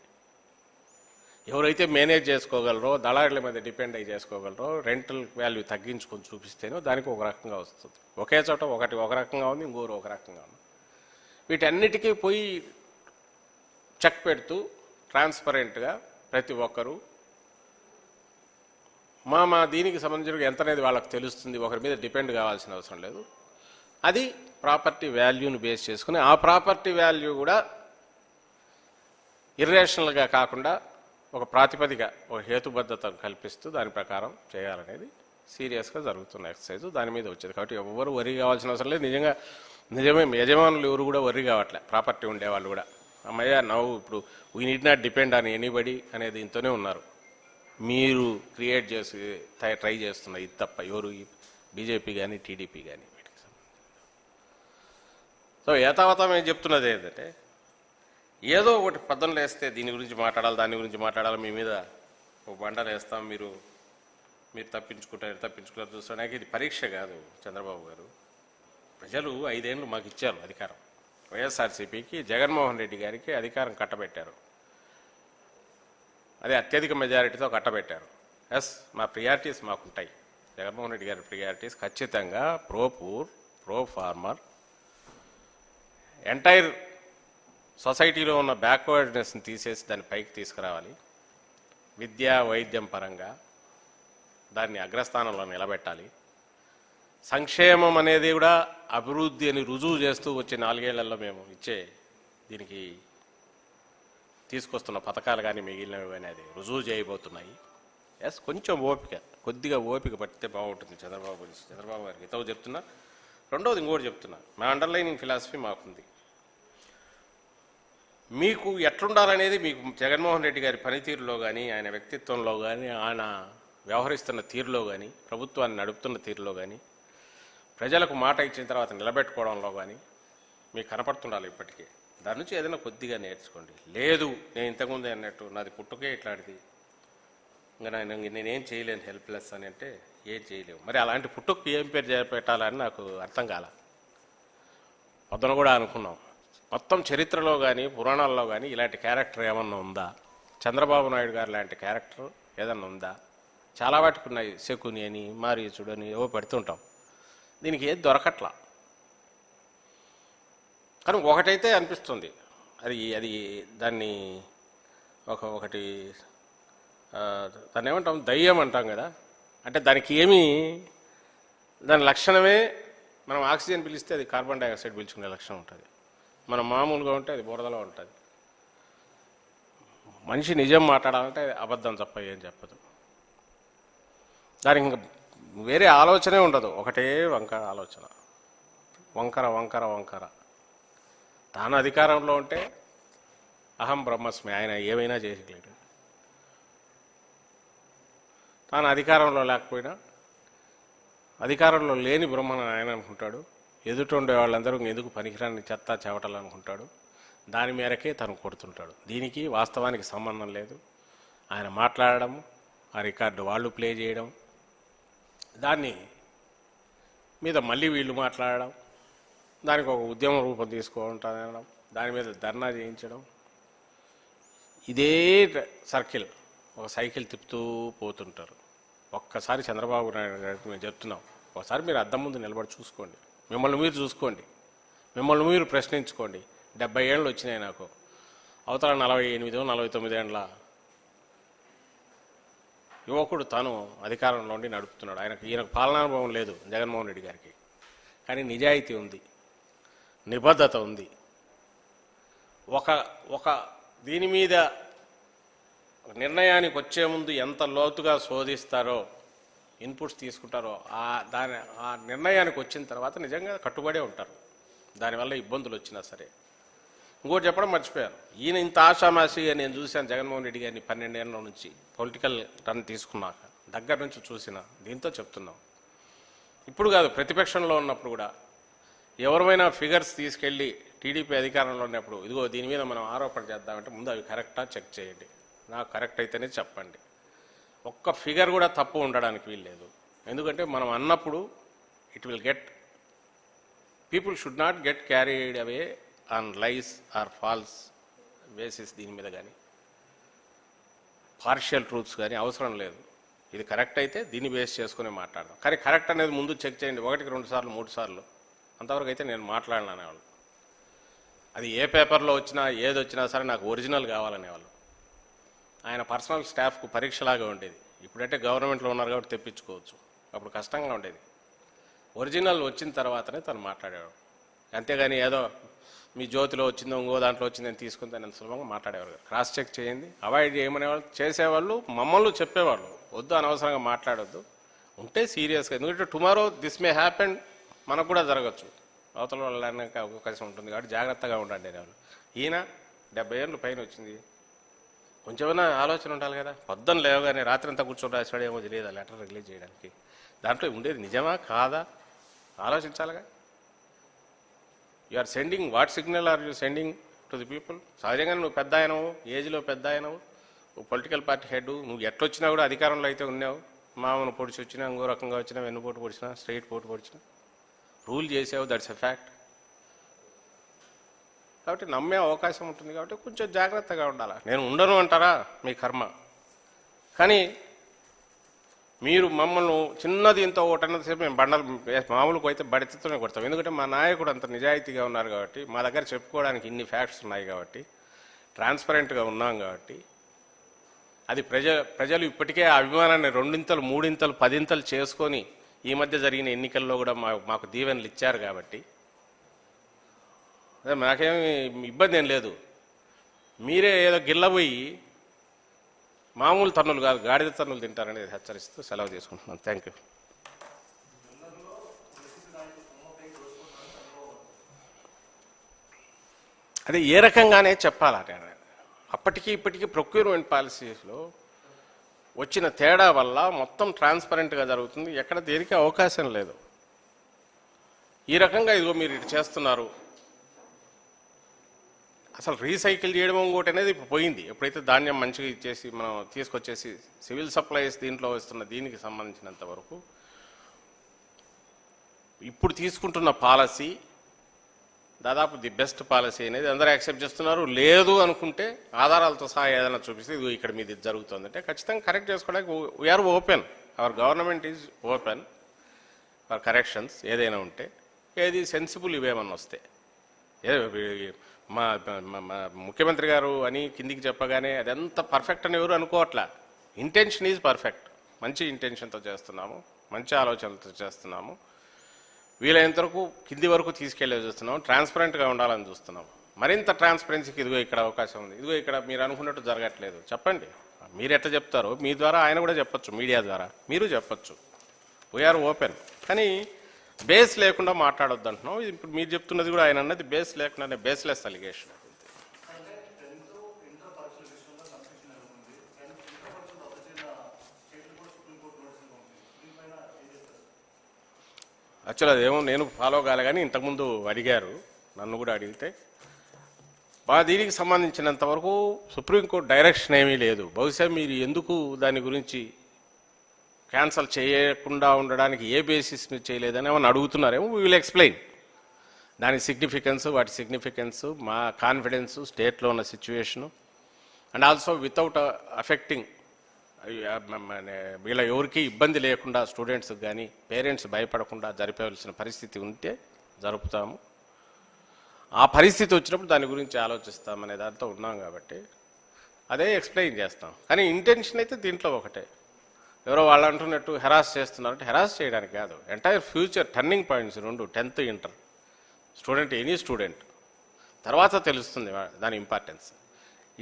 A: ఎవరైతే మేనేజ్ చేసుకోగలరో, దళారుల మీద డిపెండ్ అయ్యి చేసుకోగలరో, రెంటల్ వాల్యూ తగ్గించుకొని చూపిస్తేనో దానికి ఒక రకంగా వస్తుంది. ఒకే చోట ఒకటి ఒక రకంగా ఉంది, ఇంకోరు ఒక రకంగా ఉంది. వీటన్నిటికీ పోయి చెక్ పెడుతూ ట్రాన్స్పరెంట్గా ప్రతి ఒక్కరూ మా దీనికి సంబంధించిన ఎంత అనేది వాళ్ళకి తెలుస్తుంది, ఒకరి మీద డిపెండ్ కావాల్సిన అవసరం లేదు. అది ప్రాపర్టీ వాల్యూని బేస్ చేసుకుని ఆ ప్రాపర్టీ వాల్యూ కూడా ఇర్రేషనల్గా కాకుండా ఒక ప్రాతిపదిక ఒక హేతుబద్ధతను కల్పిస్తూ దాని ప్రకారం చేయాలనేది సీరియస్గా జరుగుతున్న ఎక్సర్సైజ్. దాని మీద వచ్చేది కాబట్టి ఎవరు వరి కావాల్సిన అవసరం లేదు. నిజమే యజమానులు ఎవరు కూడా వరి కావట్లే, ప్రాపర్టీ ఉండేవాళ్ళు కూడా అమ్మయ్య నవ్వు ఇప్పుడు we need not depend on anybody అనేది ఇంతనే ఉన్నారు. మీరు క్రియేట్ చేసి ట్రై చేస్తున్న ఇది తప్ప ఎవరు బీజేపీ కానీ టీడీపీ కానీ వీటికి సంబంధించి. సో యథావతం ఏం చెప్తున్నది ఏంటంటే ఏదో ఒకటి పద్ధతులు వేస్తే దీని గురించి మాట్లాడాలి, దాని గురించి మాట్లాడాలి, మీ మీద ఒక బండలు వేస్తాం, మీరు తప్పించుకుంటారు చూస్తానికి ఇది పరీక్ష కాదు. చంద్రబాబు గారు ప్రజలు 5 ఏళ్ళు మాకు ఇచ్చారు అధికారం. వైఎస్ఆర్సీపీకి జగన్మోహన్ రెడ్డి గారికి అధికారం కట్టబెట్టారు, అదే అత్యధిక మెజారిటీతో కట్టబెట్టారు. ఎస్ మా ప్రియారిటీస్ మాకుంటాయి. జగన్మోహన్ రెడ్డి గారి ప్రియారిటీస్ ఖచ్చితంగా pro poor, pro farmer, entire సొసైటీలో ఉన్న బ్యాక్వర్డ్నెస్ని తీసేసి దాన్ని పైకి తీసుకురావాలి. విద్యా వైద్యం పరంగా దాన్ని అగ్రస్థానంలో నిలబెట్టాలి. సంక్షేమం అనేది కూడా అభివృద్ధి అని రుజువు చేస్తూ వచ్చే 4 ఏళ్లలో మేము ఇచ్చే దీనికి తీసుకొస్తున్న పథకాలు కానీ మిగిలినవి కానీ అది రుజువు చేయబోతున్నాయి. ఎస్ కొంచెం కొద్దిగా ఓపిక పట్టితే బాగుంటుంది. చంద్రబాబు గారికి ఇతవు చెప్తున్నా. రెండవది ఇంకోటి చెప్తున్నా, మా అండర్లైనింగ్ ఫిలాసఫీ మాకుంది. మీకు ఎట్లుండాలనేది మీకు జగన్మోహన్ రెడ్డి గారి పనితీరులో కానీ, ఆయన వ్యక్తిత్వంలో కానీ, ఆయన వ్యవహరిస్తున్న తీరులో కానీ, ప్రభుత్వాన్ని నడుపుతున్న తీరులో కానీ, ప్రజలకు మాట ఇచ్చిన తర్వాత నిలబెట్టుకోవడంలో కానీ మీకు కనపడుతుండాలి. ఇప్పటికీ దాని నుంచి ఏదైనా కొద్దిగా నేర్చుకోండి. లేదు నేను ఇంతకుముందే అన్నట్టు నాది పుట్టుకే ఇట్లాంటిది, ఇంకా నేనేం చేయలేను, హెల్ప్లెస్ అని అంటే ఏం చేయలేము. మరి అలాంటి పుట్టుకు ఏం పేరు పెట్టాలని నాకు అర్థం కాల. పొద్దున కూడా అనుకున్నాం, మొత్తం చరిత్రలో కానీ పురాణాల్లో కానీ ఇలాంటి క్యారెక్టర్ ఏమన్నా ఉందా? చంద్రబాబు నాయుడు గారు లాంటి క్యారెక్టర్ ఏదన్నా ఉందా? చాలా వాటికి ఉన్నాయి, శకుని అని, మారీచుడు అని ఏవో పెడుతుంటాం. దీనికి ఏది దొరకట్లా. కానీ ఒకటైతే అనిపిస్తుంది, అది దాన్ని ఒకటి దాన్ని ఏమంటాం, దయ్యం అంటాం కదా. అంటే దానికి దాని లక్షణమే మనం ఆక్సిజన్ పిలిస్తే అది కార్బన్ డైఆక్సైడ్ పీల్చుకునే లక్షణం ఉంటుంది. మనం మామూలుగా ఉంటే అది బురదలో ఉంటుంది. మనిషి నిజం మాట్లాడాలంటే అబద్ధం తప్ప ఏం చెప్పదు. దానికి ఇంకా వేరే ఆలోచనే ఉండదు, ఒకటే ఆలోచన, వంకర. తాను అధికారంలో ఉంటే అహం బ్రహ్మస్మి, ఆయన ఏమైనా చేయగలిగాడు. తాను అధికారంలో లేకపోయినా అధికారంలో లేని బ్రహ్మను ఆయన అనుకుంటాడు. ఎదుటుండే వాళ్ళందరూ ఎందుకు పనికిరాని చెత్త చెవటలు అనుకుంటాడు. దాని మేరకే తను కొడుతుంటాడు. దీనికి వాస్తవానికి సంబంధం లేదు. ఆయన మాట్లాడడం, ఆ రికార్డు వాళ్ళు ప్లే చేయడం, దాన్ని మీద మళ్ళీ వీళ్ళు మాట్లాడడం, దానికి ఒక ఉద్యమ రూపం తీసుకోవడం, దాని మీద ధర్నా చేయించడం, ఇదే సర్కిల్ ఒక సైకిల్ తిప్పుతూ పోతుంటారు. ఒక్కసారి చంద్రబాబు నాయుడు గారికి మేము చెప్తున్నాం, ఒకసారి మీరు అద్దం ముందు నిలబడి చూసుకోండి, మిమ్మల్ని మీరు చూసుకోండి, మిమ్మల్ని మీరు ప్రశ్నించుకోండి. 70 ఏళ్ళు వచ్చినాయి నాకు, అవతల 48 49 ఏళ్ళ యువకుడు తను అధికారంలో ఉండి నడుపుతున్నాడు. ఈయనకు పాలనానుభవం లేదు జగన్మోహన్ రెడ్డి గారికి, కానీ నిజాయితీ ఉంది, నిబద్ధత ఉంది. ఒక దీని మీద నిర్ణయానికి వచ్చే ముందు ఎంత లోతుగా శోధిస్తారో, ఇన్పుట్స్ తీసుకుంటారో, ఆ నిర్ణయానికి వచ్చిన తర్వాత నిజంగా కట్టుబడే ఉంటారు. దానివల్ల ఇబ్బందులు వచ్చినా సరే. ఇంకోటి చెప్పడం మర్చిపోయారు, ఈయన ఇంత ఆషామాషిగా నేను చూశాను జగన్మోహన్ రెడ్డి గారిని 12 ఏళ్ళ నుంచి పొలిటికల్ టర్న్ తీసుకున్నాక దగ్గర నుంచి చూసిన దీంతో చెప్తున్నాం. ఇప్పుడు కాదు, ప్రతిపక్షంలో ఉన్నప్పుడు కూడా ఎవరైనా ఫిగర్స్ తీసుకెళ్ళి టీడీపీ అధికారంలో ఉన్నప్పుడు ఇదిగో దీని మీద మనం ఆరోపణ చేద్దామంటే ముందు అవి కరెక్టా చెక్ చేయండి, నాకు కరెక్ట్ అయితేనే చెప్పండి. ఒక్క ఫిగర్ కూడా తప్పు ఉండడానికి వీల్లేదు. ఎందుకంటే మనం అన్నప్పుడు it will get, people should not get carried away on lies or false basis. దీని మీద కానీ పార్షియల్ ట్రూత్స్ కానీ అవసరం లేదు. ఇది కరెక్ట్ అయితే దీన్ని బేస్ చేసుకుని మాట్లాడదాం, కానీ కరెక్ట్ అనేది ముందు చెక్ చేయండి, 1, 2 సార్లు 3 సార్లు. అంతవరకు అయితే నేను మాట్లాడను అనేవాళ్ళు. అది ఏ పేపర్లో వచ్చినా ఏది వచ్చినా సరే నాకు ఒరిజినల్ కావాలనేవాళ్ళు. ఆయన పర్సనల్ స్టాఫ్కు పరీక్షలాగా ఉండేది. ఇప్పుడంటే గవర్నమెంట్లో ఉన్నారు కాబట్టి తెప్పించుకోవచ్చు, అప్పుడు కష్టంగా ఉండేది. ఒరిజినల్ వచ్చిన తర్వాతనే తను మాట్లాడేవాడు. అంతేగాని ఏదో మీ జ్యోతిలో వచ్చిందో ఇంకో దాంట్లో వచ్చిందని తీసుకుని దాన్ని సులభంగా మాట్లాడేవారు. క్రాస్ చెక్ చేయండి, అవాయిడ్ చేయమనేవాళ్ళు, చేసేవాళ్ళు, మమ్మల్ని చెప్పేవాళ్ళు వద్దు అనవసరంగా మాట్లాడొద్దు, ఉంటే సీరియస్గా. ఎందుకంటే టుమారో దిస్ మే హ్యాపెన్, మనకు కూడా జరగచ్చు, అవతల వాళ్ళు అన్నాక అవకాశం ఉంటుంది కాబట్టి జాగ్రత్తగా ఉండండి అనేవాళ్ళు. ఈయన 70 ఏళ్ళు పైన వచ్చింది, కొంచెమైనా ఆలోచన ఉండాలి కదా. పొద్దున్న లేవగానే రాత్రి అంతా కూర్చొని రాసాడేమో తెలియదు ఆ లెటర్ రిలీజ్ చేయడానికి. దాంట్లో ఉండేది నిజమా కాదా ఆలోచించాలిగా. You are sending, what signal are you sending to the people? సహజంగా నువ్వు పెద్ద అయినవు, ఏజ్లో పెద్ద అయినవు, పొలిటికల్ పార్టీ హెడ్, నువ్వు ఎట్లొచ్చినా కూడా అధికారంలో అయితే ఉన్నావు. మామూలు పొడిచి వచ్చినా, ఇంకో రకంగా వచ్చినా, వెన్నుపోటు పొడిచినా, స్ట్రైట్ పోటు పొడిచినా రూల్ చేసావు, దట్స్ ఎ ఫ్యాక్ట్. కాబట్టి నమ్మే అవకాశం ఉంటుంది కాబట్టి కొంచెం జాగ్రత్తగా ఉండాలి. నేను ఉండను అంటారా, మీ కర్మ. కానీ మీరు మమ్మల్ని చిన్నది ఇంత ఒకటన్నసేపు మేము బండలు మామూలుగా అయితే బడితోనే కొడతాం. ఎందుకంటే మా నాయకుడు అంత నిజాయితీగా ఉన్నారు కాబట్టి, మా దగ్గర చెప్పుకోవడానికి ఇన్ని ఫ్యాక్ట్స్ ఉన్నాయి కాబట్టి, ట్రాన్స్పరెంట్గా ఉన్నాం కాబట్టి, అది ప్రజలు ఇప్పటికే ఆ అభిమానాన్ని 2 3 10 చేసుకొని ఈ మధ్య జరిగిన ఎన్నికల్లో కూడా మాకు దీవెనలు ఇచ్చారు కాబట్టి అదే నాకేమి ఇబ్బంది ఏం లేదు. మీరే ఏదో గిల్లబోయి మామూలు తన్నులు కాదు గాడిద తన్నులు తింటారనేది హెచ్చరిస్తూ సెలవు తీసుకుంటున్నాను. Thank you. అదే ఏ రకంగానే చెప్పాలంటే అప్పటికి ఇప్పటికీ ప్రొక్యూర్మెంట్ పాలసీస్లో వచ్చిన తేడా వల్ల మొత్తం ట్రాన్స్పరెంట్గా జరుగుతుంది, ఎక్కడ దేనికి అవకాశం లేదు. ఈ రకంగా ఇదిగో మీరు ఇటు చేస్తున్నారు, అసలు రీసైకిల్ చేయడం ఇంకోటి అనేది ఇప్పుడు పోయింది. ఎప్పుడైతే ధాన్యం మంచిగా ఇచ్చేసి మనం తీసుకొచ్చేసి సివిల్ సప్లైస్ దీంట్లో వస్తున్న దీనికి సంబంధించినంత వరకు ఇప్పుడు తీసుకుంటున్న పాలసీ దాదాపు ది బెస్ట్ పాలసీ అనేది అందరూ యాక్సెప్ట్ చేస్తున్నారు. లేదు అనుకుంటే ఆధారాలతో సహా ఏదైనా చూపిస్తే ఇది ఇక్కడ మీద ఇది జరుగుతుందంటే ఖచ్చితంగా కరెక్ట్ చేసుకోవడానికి we're open, our government is open for corrections. ఏదైనా ఉంటే ఏది సెన్సిబుల్ ఇవేమన్నా వస్తే మా ముఖ్యమంత్రి గారు అని కిందికి చెప్పగానే అదంతా పర్ఫెక్ట్ అని ఎవరు అనుకోవట్లా. ఇంటెన్షన్ ఈజ్ పర్ఫెక్ట్, మంచి ఇంటెన్షన్తో చేస్తున్నాము, మంచి ఆలోచనలతో చేస్తున్నాము, వీలైనంత వరకు కింది వరకు తీసుకెళ్లే చూస్తున్నాము, ట్రాన్స్పరెంట్గా ఉండాలని చూస్తున్నాము. మరింత ట్రాన్స్పరెన్సీకి ఇదిగో ఇక్కడ అవకాశం ఉంది, ఇదిగో ఇక్కడ మీరు అనుకున్నట్టు జరగట్లేదు చెప్పండి. మీరు ఎట్లా చెప్తారో మీ ద్వారా ఆయన కూడా చెప్పచ్చు, మీడియా ద్వారా మీరు చెప్పచ్చు. We are open. కానీ బేస్ లేకుండా మాట్లాడొద్దు అంటున్నాం. ఇప్పుడు మీరు చెప్తున్నది కూడా ఆయన అన్నది బేస్ లేకుండా, బేస్లెస్ అలిగేషన్. యాక్చువల్ అదేమో నేను ఫాలో కాలే, కానీ ఇంతకుముందు అడిగారు, నన్ను కూడా అడిగితే దీనికి సంబంధించినంత వరకు సుప్రీంకోర్టు డైరెక్షన్ ఏమీ లేదు. బహుశా మీరు ఎందుకు దాని గురించి క్యాన్సల్ చేయకుండా ఉండడానికి ఏ బేసిస్ మీద చేయలేదని ఏమన్నా అడుగుతున్నారేమో. వీ విల్ ఎక్స్ప్లెయిన్ దాని సిగ్నిఫికెన్స్, వాటి సిగ్నిఫికెన్స్, మా కాన్ఫిడెన్స్, స్టేట్లో ఉన్న situation, and also without affecting వీళ్ళ ఎవరికి ఇబ్బంది లేకుండా స్టూడెంట్స్కి కానీ పేరెంట్స్ భయపడకుండా జరిపేవలసిన పరిస్థితి ఉంటే జరుపుతాము. ఆ పరిస్థితి వచ్చినప్పుడు దాని గురించి ఆలోచిస్తామనే దాంతో ఉన్నాం కాబట్టి అదే ఎక్స్ప్లెయిన్ చేస్తాం. కానీ ఇంటెన్షన్ అయితే దీంట్లో ఒకటే. ఎవరో వాళ్ళు అంటున్నట్టు హెరాస్ చేస్తున్నారంటే హెరాస్ చేయడానికి కాదు, ఎంటైర్ ఫ్యూచర్ టర్నింగ్ పాయింట్స్ రెండు, 10th inter student, any student తర్వాత తెలుస్తుంది దాని ఇంపార్టెన్స్.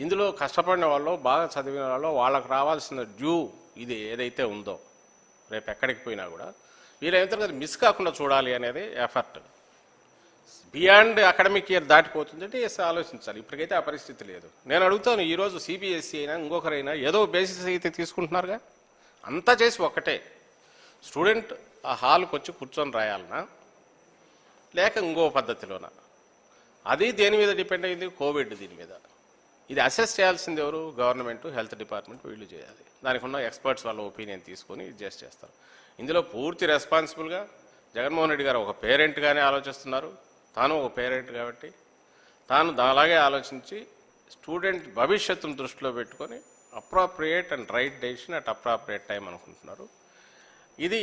A: ఇందులో కష్టపడిన వాళ్ళు, బాగా చదివిన వాళ్ళు, వాళ్ళకు రావాల్సిన డ్యూ ఇది ఏదైతే ఉందో రేపు ఎక్కడికి పోయినా కూడా వీళ్ళైతే కదా మిస్ కాకుండా చూడాలి అనేది ఎఫర్ట్. బియాండ్ అకాడమిక్ ఇయర్ దాటిపోతుందంటే ఆలోచించాలి. ఇప్పటికైతే ఆ పరిస్థితి లేదు. నేను అడుగుతాను, ఈరోజు సిబిఎస్ఈ అయినా ఇంకొకరైనా ఏదో బేసిస్ అయితే తీసుకుంటున్నారుగా, అంతా చేసి ఒక్కటే స్టూడెంట్ ఆ హాల్కి వచ్చి కూర్చొని రాయాలనా లేక ఇంకో పద్ధతిలోనా? అది దేని మీద డిపెండ్ అయింది? కోవిడ్ దీని మీద. ఇది అసెస్ చేయాల్సింది ఎవరు? గవర్నమెంట్, హెల్త్ డిపార్ట్మెంట్ వీళ్ళు చేయాలి. దానికి ఉన్న ఎక్స్పర్ట్స్ వాళ్ళ ఒపీనియన్ తీసుకొని ఇది చేస్తారు. ఇందులో పూర్తి రెస్పాన్సిబుల్గా జగన్మోహన్ రెడ్డి గారు ఒక పేరెంట్గానే ఆలోచిస్తున్నారు. తాను ఒక పేరెంట్ కాబట్టి తాను అలాగే ఆలోచించి స్టూడెంట్ భవిష్యత్తును దృష్టిలో పెట్టుకొని appropriate and right decision at appropriate time అనుకుంటున్నారు. ఇది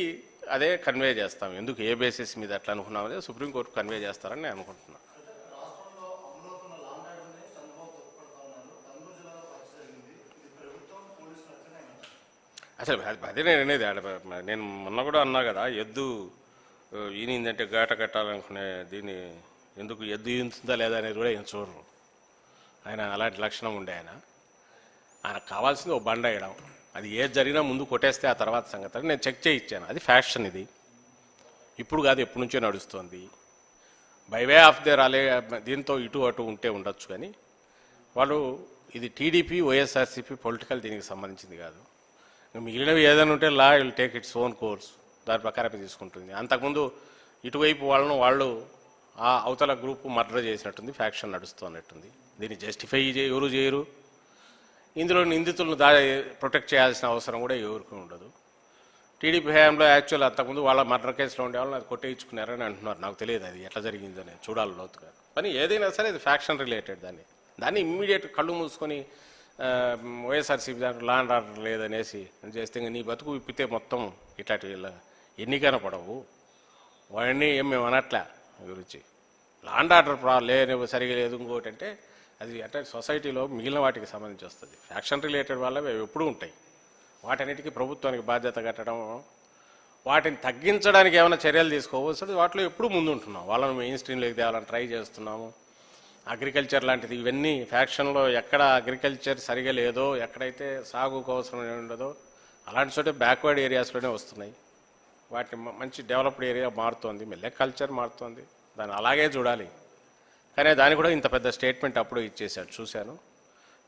A: అదే కన్వే చేస్తాం. ఎందుకు ఏ బేసిస్ మీద అట్లా అనుకున్నామనే సుప్రీంకోర్టు కన్వే చేస్తారని నేను అనుకుంటున్నాను. అసలు అదే నేను అనేది. నేను మొన్న కూడా అన్నా కదా, ఎద్దు ఈనిందంటే గాట కట్టాలనుకునే దీన్ని ఎందుకు ఎద్దు ఈనుతుందా లేదా అనేది కూడా ఏం చూడరు. ఆయన అలాంటి లక్షణం ఉండే ఆయనకు కావాల్సింది ఒక బండ వేయడం. అది ఏది జరిగినా ముందు కొట్టేస్తే ఆ తర్వాత సంగతి నేను చెక్ చేయించాను. అది ఫ్యాషన్. ఇది ఇప్పుడు కాదు, ఎప్పటి నుంచో నడుస్తుంది. బై వే ఆఫ్ దేర్ అలే దీంతో ఇటు అటు ఉంటే ఉండొచ్చు, కానీ వాళ్ళు ఇది టీడీపీ వైఎస్ఆర్సీపీ పొలిటికల్ దీనికి సంబంధించింది కాదు. మిగిలినవి ఏదైనా ఉంటే law will take its own course, దాని ప్రకారమే తీసుకుంటుంది. అంతకుముందు ఇటువైపు వాళ్ళు ఆ అవతల గ్రూపు మర్డర్ చేసినట్టుంది, ఫ్యాక్షన్ నడుస్తున్నట్టుంది. దీన్ని జస్టిఫై ఎవరు చేయరు. ఇందులో నిందితులను ప్రొటెక్ట్ చేయాల్సిన అవసరం కూడా ఎవరికి ఉండదు. టీడీపీ హయాంలో యాక్చువల్ అంతకుముందు వాళ్ళ మర్డర్ కేసులో ఉండేవాళ్ళని అది కొట్టేయించుకున్నారని అంటున్నారు. నాకు తెలియదు అది ఎట్లా జరిగిందని, చూడాలి లోతుగా. కానీ ఏదైనా సరే ఇది ఫ్యాక్షన్ రిలేటెడ్. దాన్ని ఇమ్మీడియట్ కళ్ళు మూసుకొని వైఎస్ఆర్సీపీ దాంట్లో లా అండ్ ఆర్డర్ లేదనేసి చేస్తే నీ బతుకు విప్పితే మొత్తం ఇట్లాంటి ఎన్నికైనా పడవు. వాడిని ఏం మేము అనట్లే గురించి. లా అండ్ ఆర్డర్ లేని సరిగా లేదు. ఇంకోటి అంటే అది అంటే సొసైటీలో మిగిలిన వాటికి సంబంధించి వస్తుంది. ఫ్యాక్షన్ రిలేటెడ్ వాళ్ళవి ఎప్పుడూ ఉంటాయి. వాటన్నిటికీ ప్రభుత్వానికి బాధ్యత కట్టడం, వాటిని తగ్గించడానికి ఏమైనా చర్యలు తీసుకోవాల్సి వాటిలో ఎప్పుడూ ముందు ఉంటున్నాం. వాళ్ళని మెయిన్ స్ట్రీమ్లోకి తేవాలని ట్రై చేస్తున్నాము. అగ్రికల్చర్ లాంటిది ఇవన్నీ ఫ్యాక్షన్లో ఎక్కడ అగ్రికల్చర్ సరిగా లేదో, ఎక్కడైతే సాగుకు అవసరం ఉండదో అలాంటి చోటే బ్యాక్వర్డ్ ఏరియాస్లోనే వస్తున్నాయి. వాటిని మంచి డెవలప్డ్ ఏరియా మారుతోంది, మెల్లె కల్చర్ మారుతోంది. దాన్ని అలాగే చూడాలి. కానీ దాన్ని కూడా ఇంత పెద్ద స్టేట్మెంట్ అప్పుడు ఇచ్చేశాడు, చూశాను,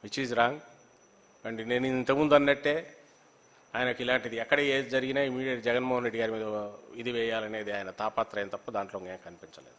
A: విచ్ ఈజ్ రాంగ్. అండ్ నేను ఇంతకుముందు అన్నట్టే ఆయనకి ఇలాంటిది ఎక్కడ ఏది జరిగినా ఇమీడియట్ జగన్మోహన్ రెడ్డి గారి మీద ఇది వేయాలనేది ఆయన తాపత్రయం తప్ప దాంట్లో ఏం కనిపించలేదు.